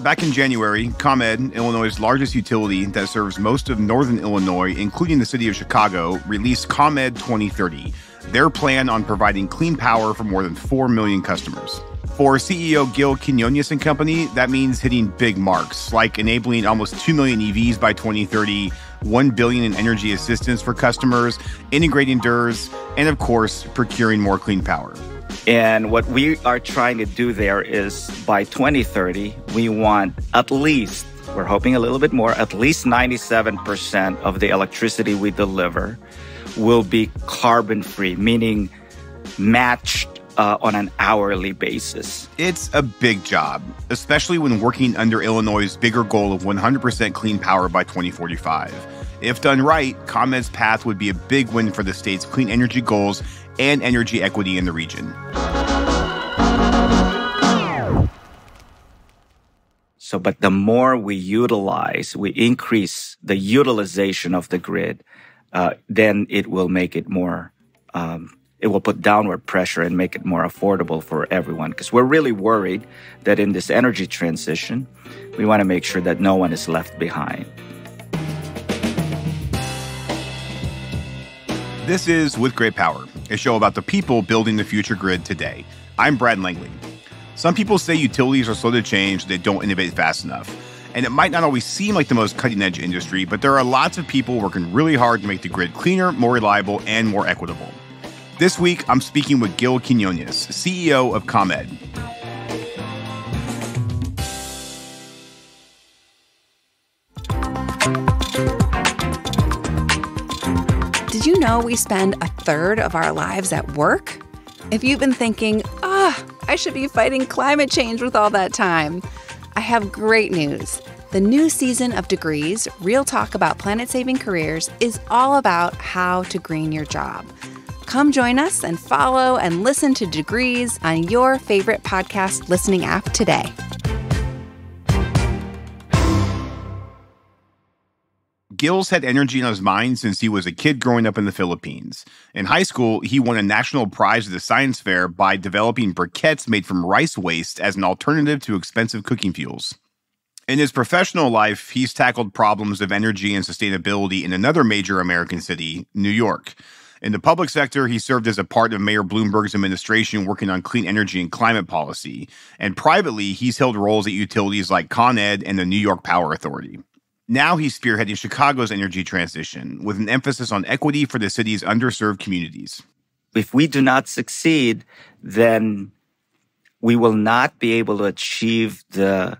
Back in January, ComEd, Illinois' largest utility that serves most of northern Illinois, including the city of Chicago, released ComEd 2030, their plan on providing clean power for more than 4 million customers. For CEO Gil Quiniones and company, that means hitting big marks, like enabling almost 2 million EVs by 2030, $1 billion in energy assistance for customers, integrating DERs, and of course, procuring more clean power. And what we are trying to do there is by 2030, we want at least, we're hoping a little bit more, at least 97% of the electricity we deliver will be carbon-free, meaning matched on an hourly basis. It's a big job, especially when working under Illinois' bigger goal of 100% clean power by 2045. If done right, ComEd's path would be a big win for the state's clean energy goals and energy equity in the region. But the more we increase the utilization of the grid, then it will make it more, it will put downward pressure and make it more affordable for everyone. Because we're really worried that in this energy transition, we want to make sure that no one is left behind. This is With Great Power, a show about the people building the future grid today. I'm Brad Langley. Some people say utilities are slow to change, they don't innovate fast enough. And it might not always seem like the most cutting-edge industry, but there are lots of people working really hard to make the grid cleaner, more reliable, and more equitable. This week, I'm speaking with Gil Quiniones, CEO of ComEd. Did you know we spend a third of our lives at work? If you've been thinking, I should be fighting climate change with all that time, I have great news. The new season of Degrees, Real Talk About Planet-Saving Careers, is all about how to green your job. Come join us and follow and listen to Degrees on your favorite podcast listening app today. Gil's had energy on his mind since he was a kid growing up in the Philippines. In high school, he won a national prize at the science fair by developing briquettes made from rice waste as an alternative to expensive cooking fuels. In his professional life, he's tackled problems of energy and sustainability in another major American city, New York. In the public sector, he served as a part of Mayor Bloomberg's administration working on clean energy and climate policy. And privately, he's held roles at utilities like Con Ed and the New York Power Authority. Now he's spearheading Chicago's energy transition with an emphasis on equity for the city's underserved communities. If we do not succeed, then we will not be able to achieve the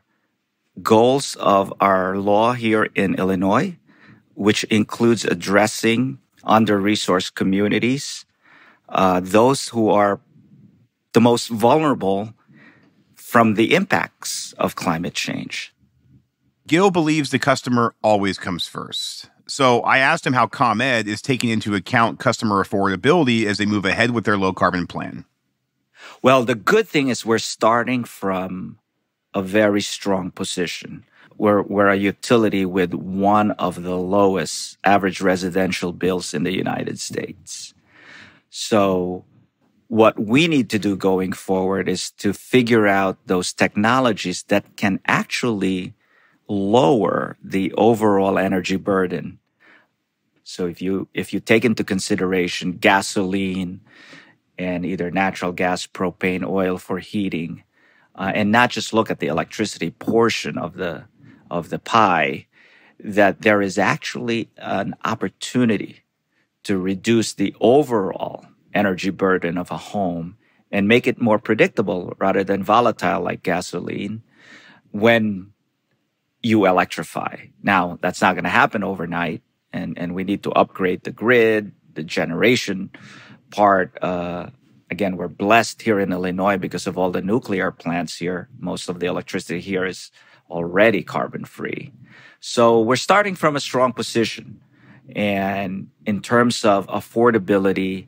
goals of our law here in Illinois, which includes addressing under-resourced communities, those who are the most vulnerable from the impacts of climate change. Gil believes the customer always comes first. So I asked him how ComEd is taking into account customer affordability as they move ahead with their low-carbon plan. Well, the good thing is we're starting from a very strong position. We're a utility with one of the lowest average residential bills in the United States. So what we need to do going forward is to figure out those technologies that can actually lower the overall energy burden. So if you take into consideration gasoline and either natural gas, propane, oil for heating, and not just look at the electricity portion of the pie, that there is actually an opportunity to reduce the overall energy burden of a home and make it more predictable rather than volatile like gasoline when you electrify. Now, that's not going to happen overnight, and we need to upgrade the grid, the generation part. Again, we're blessed here in Illinois because of all the nuclear plants here. Most of the electricity here is already carbon-free. So we're starting from a strong position. And in terms of affordability,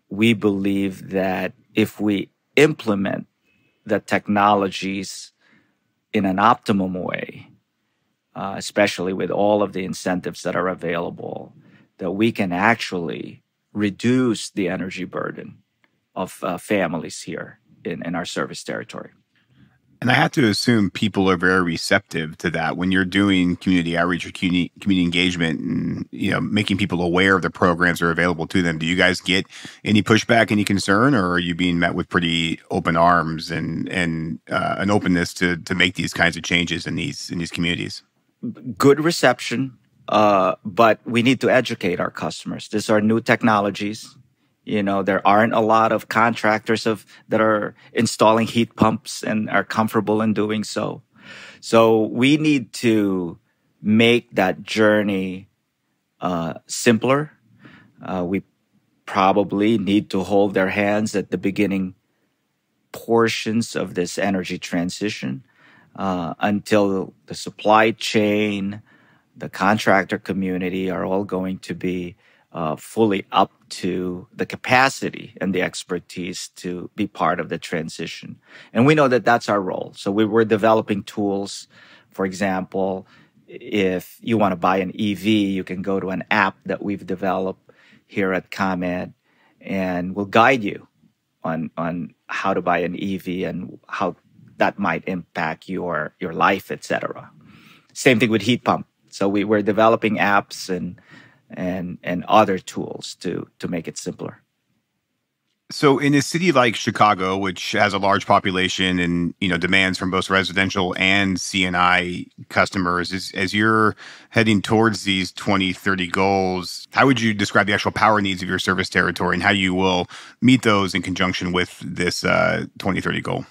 we believe that if we implement the technologies in an optimum way, especially with all of the incentives that are available, that we can actually reduce the energy burden of families here in our service territory. And I have to assume people are very receptive to that when you're doing community outreach or community engagement and, making people aware of the programs that are available to them. Do you guys get any pushback, any concern, or are you being met with pretty open arms and an openness to make these kinds of changes in these communities? Good reception, but we need to educate our customers. These are new technologies. There aren't a lot of contractors that are installing heat pumps and are comfortable in doing so. So we need to make that journey simpler. We probably need to hold their hands at the beginning portions of this energy transition until the supply chain, the contractor community are all going to be fully up to the capacity and the expertise to be part of the transition. And we know that that's our role. So we're developing tools. For example, if you want to buy an EV, you can go to an app that we've developed here at ComEd, and we'll guide you on how to buy an EV and how that might impact your life, etc. Same thing with heat pump. So we're developing apps and other tools to make it simpler. So in a city like Chicago, which has a large population and demands from both residential and C&I customers, as you're heading towards these 2030 goals, how would you describe the actual power needs of your service territory and how you will meet those in conjunction with this 2030 goal?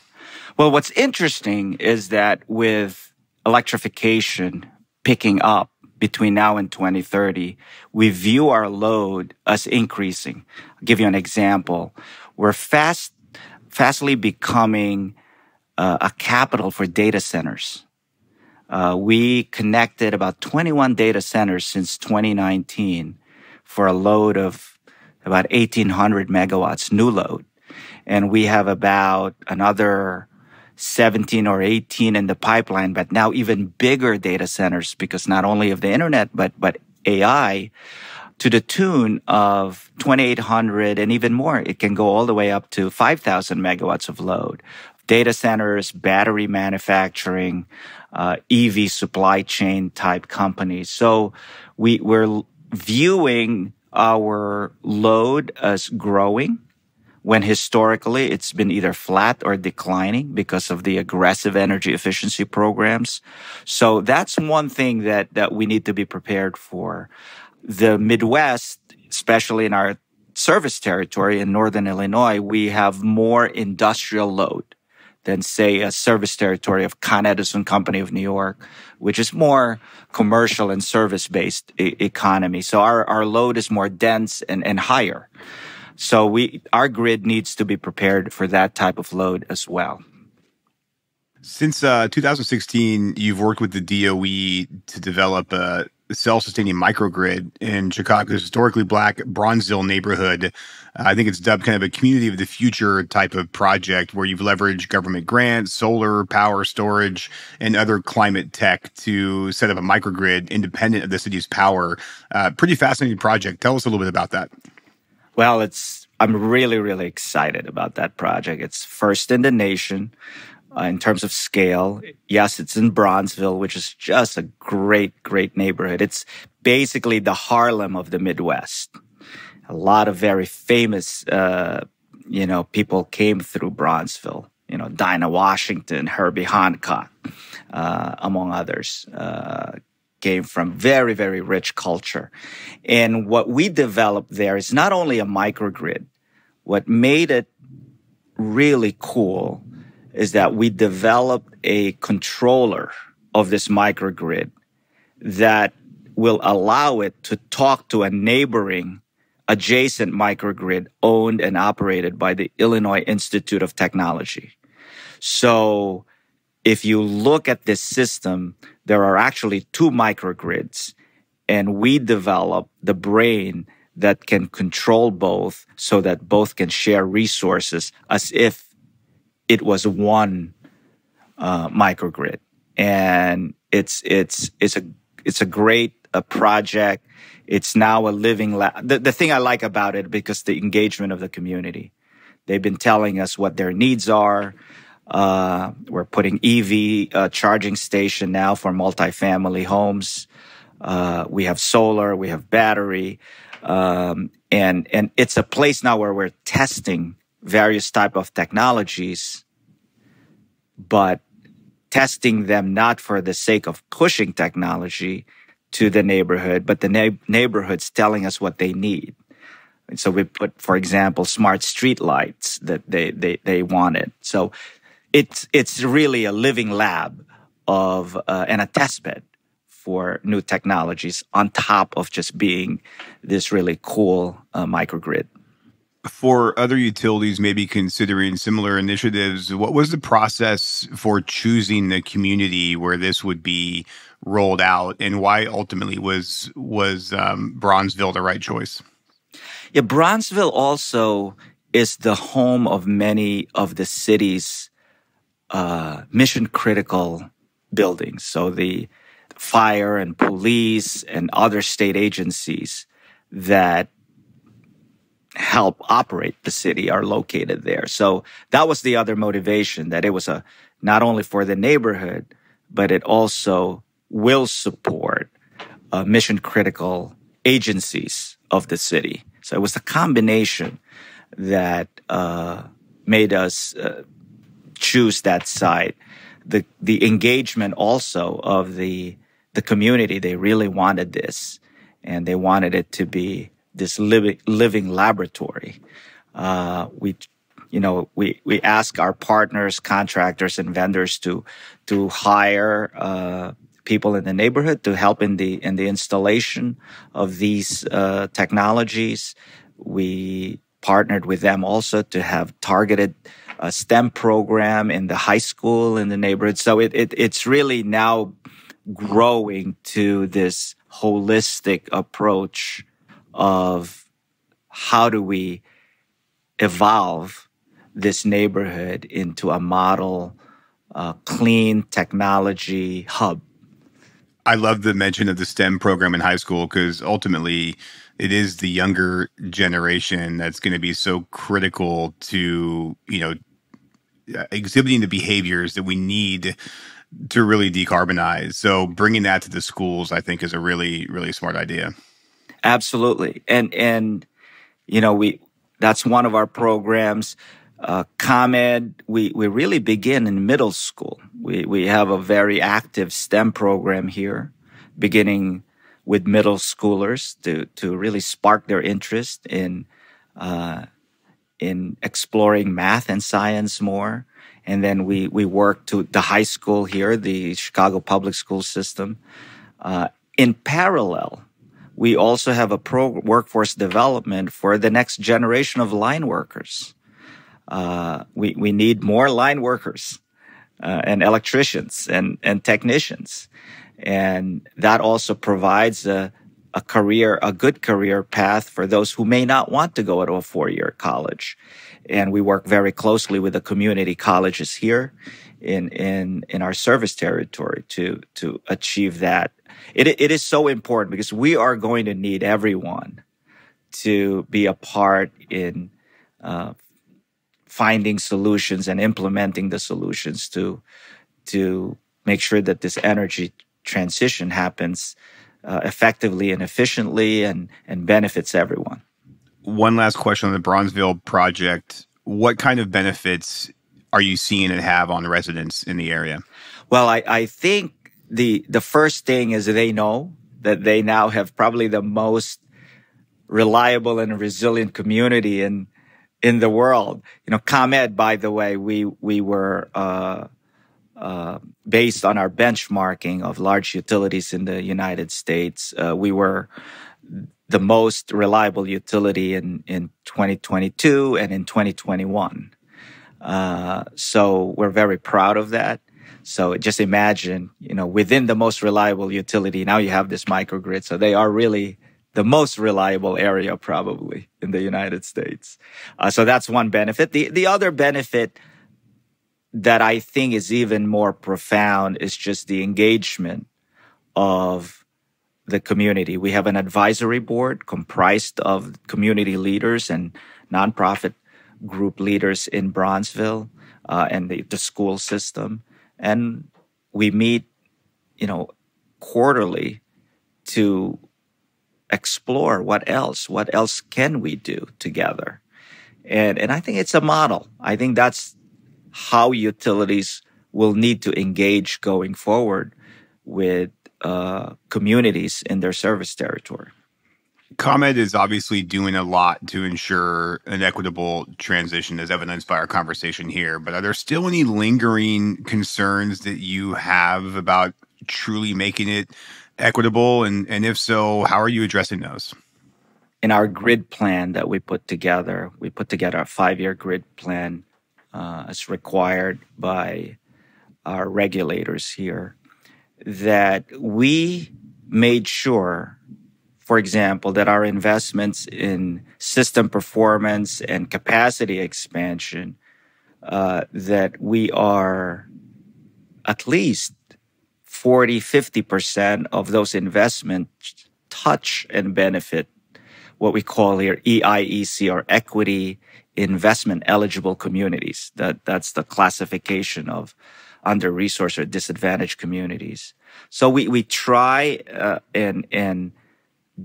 Well, what's interesting is that with electrification picking up between now and 2030, we view our load as increasing. I'll give you an example. We're fastly becoming a capital for data centers. We connected about 21 data centers since 2019 for a load of about 1,800 megawatts, new load. And we have about another 17 or 18 in the pipeline, but now even bigger data centers because not only of the internet, but AI to the tune of 2,800 and even more. It can go all the way up to 5,000 megawatts of load. Data centers, battery manufacturing, EV supply chain type companies. So we're viewing our load as growing, when historically it's been either flat or declining because of the aggressive energy efficiency programs. So that's one thing that we need to be prepared for. The Midwest, especially in our service territory in Northern Illinois, we have more industrial load than, say, a service territory of Con Edison Company of New York, which is more commercial and service-based economy. So our load is more dense and higher. So our grid needs to be prepared for that type of load as well. Since 2016, you've worked with the DOE to develop a self-sustaining microgrid in Chicago's historically Black Bronzeville neighborhood. I think it's dubbed kind of a community of the future type of project where you've leveraged government grants, solar, power storage, and other climate tech to set up a microgrid independent of the city's power. Pretty fascinating project. Tell us a little bit about that. Well, I'm really, really excited about that project. It's first in the nation in terms of scale. Yes, it's in Bronzeville, which is just a great, great neighborhood. It's basically the Harlem of the Midwest. A lot of very famous, people came through Bronzeville. Dinah Washington, Herbie Hancock, among others. Came from very, very rich culture. And what we developed there is not only a microgrid. What made it really cool is that we developed a controller of this microgrid that will allow it to talk to a neighboring adjacent microgrid owned and operated by the Illinois Institute of Technology. So if you look at this system, there are actually two microgrids, and we developed the brain that can control both so that both can share resources as if it was one microgrid. And it's a great project. It's now a living lab. The thing I like about it, because the engagement of the community, they've been telling us what their needs are. We're putting EV charging station now for multifamily homes. We have solar, we have battery, and it's a place now where we're testing various type of technologies, but testing them not for the sake of pushing technology to the neighborhood, but the neighborhood's telling us what they need. And so we put, for example, smart street lights that they wanted. So it's really a living lab of and a test bed for new technologies on top of just being this really cool microgrid. For other utilities maybe considering similar initiatives, what was the process for choosing the community where this would be rolled out, and why ultimately was Bronzeville the right choice? Yeah, Bronzeville also is the home of many of the city's mission-critical buildings. So the fire and police and other state agencies that help operate the city are located there. So that was the other motivation, that it was not only for the neighborhood, but it also will support mission-critical agencies of the city. So it was the combination that made us choose that site. The engagement also of the community, they really wanted this, and they wanted it to be this living laboratory. We ask our partners, contractors, and vendors to hire people in the neighborhood to help in the installation of these technologies. We partnered with them also to have targeted STEM program in the high school in the neighborhood. So it's really now growing to this holistic approach of how do we evolve this neighborhood into a model clean technology hub. I love the mention of the STEM program in high school, because ultimately it is the younger generation that's going to be so critical to, exhibiting the behaviors that we need to really decarbonize. So bringing that to the schools, I think, is a really, really smart idea. Absolutely. And that's one of our programs. ComEd, we really begin in middle school. We have a very active STEM program here, beginning with middle schoolers to really spark their interest in exploring math and science more. And then we work to the high school here, the Chicago public school system. In parallel, we also have a workforce development for the next generation of line workers. We need more line workers and electricians and technicians. And that also provides a good career path for those who may not want to go to a 4-year college. And we work very closely with the community colleges here in our service territory to achieve that. It is so important because we are going to need everyone to be a part in finding solutions and implementing the solutions to make sure that this energy transition happens effectively and efficiently and benefits everyone. One last question on the Bronzeville project. What kind of benefits are you seeing it have on residents in the area? Well, I think the first thing is they know that they now have probably the most reliable and resilient community in the world. ComEd, by the way, we were based on our benchmarking of large utilities in the United States. We were the most reliable utility in 2022 and in 2021. So we're very proud of that. So just imagine, within the most reliable utility, now you have this microgrid. So they are really the most reliable area probably in the United States. So that's one benefit. The other benefit that I think is even more profound is just the engagement of the community. We have an advisory board comprised of community leaders and nonprofit group leaders in Bronzeville. and the school system. And we meet, quarterly to explore what else can we do together. And I think it's a model. I think that's how utilities will need to engage going forward with communities in their service territory. ComEd is obviously doing a lot to ensure an equitable transition, as evidenced by our conversation here. But are there still any lingering concerns that you have about truly making it equitable? And if so, how are you addressing those? In our grid plan that we put together a 5-year grid plan as required by our regulators here, that we made sure, for example, that our investments in system performance and capacity expansion, that we are at least 40-50% of those investments touch and benefit what we call here EIEC, or equity investment eligible communities. That's the classification of under-resourced or disadvantaged communities. So we try and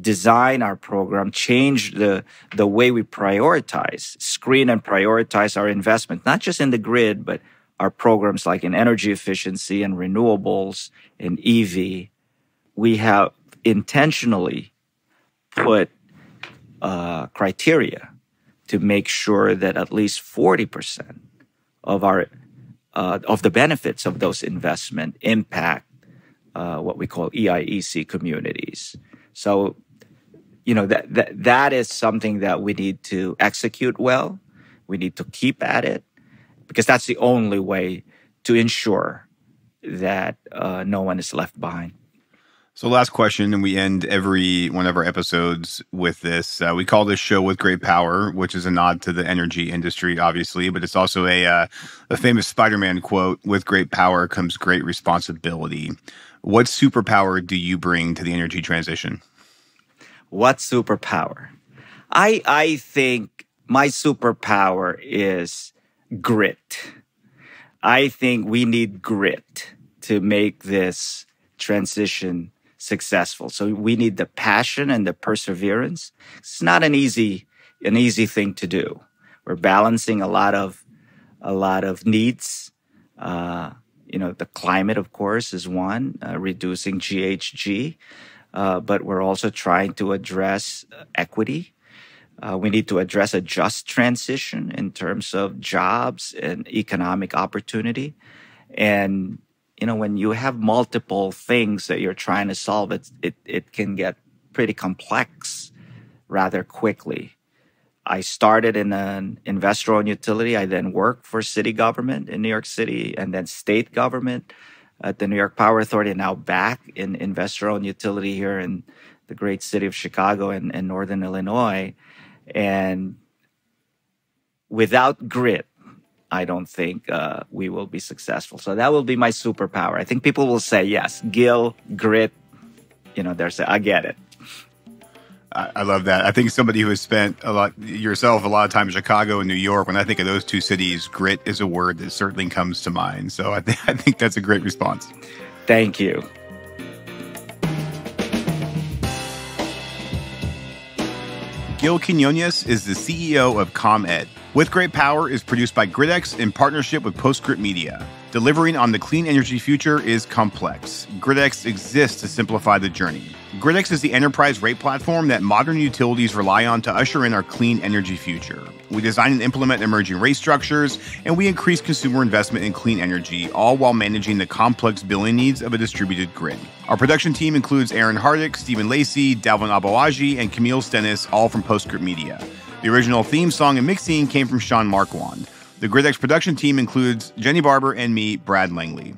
design our program, change the way we prioritize, screen and prioritize our investment, not just in the grid, but our programs like in energy efficiency and renewables and EV. We have intentionally put criteria to make sure that at least 40% of the benefits of those investment impact what we call EIEC communities. So, that is something that we need to execute well. We need to keep at it, because that's the only way to ensure that no one is left behind. So last question, and we end every one of our episodes with this. We call this show With Great Power, which is a nod to the energy industry, obviously, but it's also a famous Spider-Man quote: with great power comes great responsibility. What superpower do you bring to the energy transition? What superpower? I think my superpower is grit. I think we need grit to make this transition successful. So we need the passion and the perseverance. It's not an easy thing to do. We're balancing a lot of needs. The climate, of course, is one, reducing GHG, but we're also trying to address equity. We need to address a just transition in terms of jobs and economic opportunity. And when you have multiple things that you're trying to solve, it can get pretty complex rather quickly. I started in an investor-owned utility. I then worked for city government in New York City, and then state government at the New York Power Authority, and now back in investor-owned utility here in the great city of Chicago and Northern Illinois. And without grit, I don't think we will be successful. So that will be my superpower. I think people will say, yes, Gil, grit, I get it. I love that. I think somebody who has spent a lot of time in Chicago and New York, when I think of those two cities, grit is a word that certainly comes to mind. So I think that's a great response. Thank you. Gil Quiniones is the CEO of ComEd. With Great Power is produced by GridX in partnership with Postscript Media. Delivering on the clean energy future is complex. GridX exists to simplify the journey. GridX is the enterprise rate platform that modern utilities rely on to usher in our clean energy future. We design and implement emerging rate structures, and we increase consumer investment in clean energy, all while managing the complex billing needs of a distributed grid. Our production team includes Aaron Hardick, Stephen Lacey, Dalvin Abawaji, and Camille Stennis, all from Postscript Media. The original theme song and mixing came from Sean Marquand. The GridX production team includes Jenny Barber and me, Brad Langley.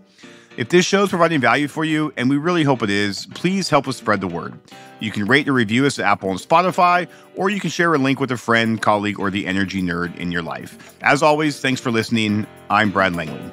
If this show is providing value for you, and we really hope it is, please help us spread the word. You can rate and review us at Apple and Spotify, or you can share a link with a friend, colleague, or the energy nerd in your life. As always, thanks for listening. I'm Brad Langley.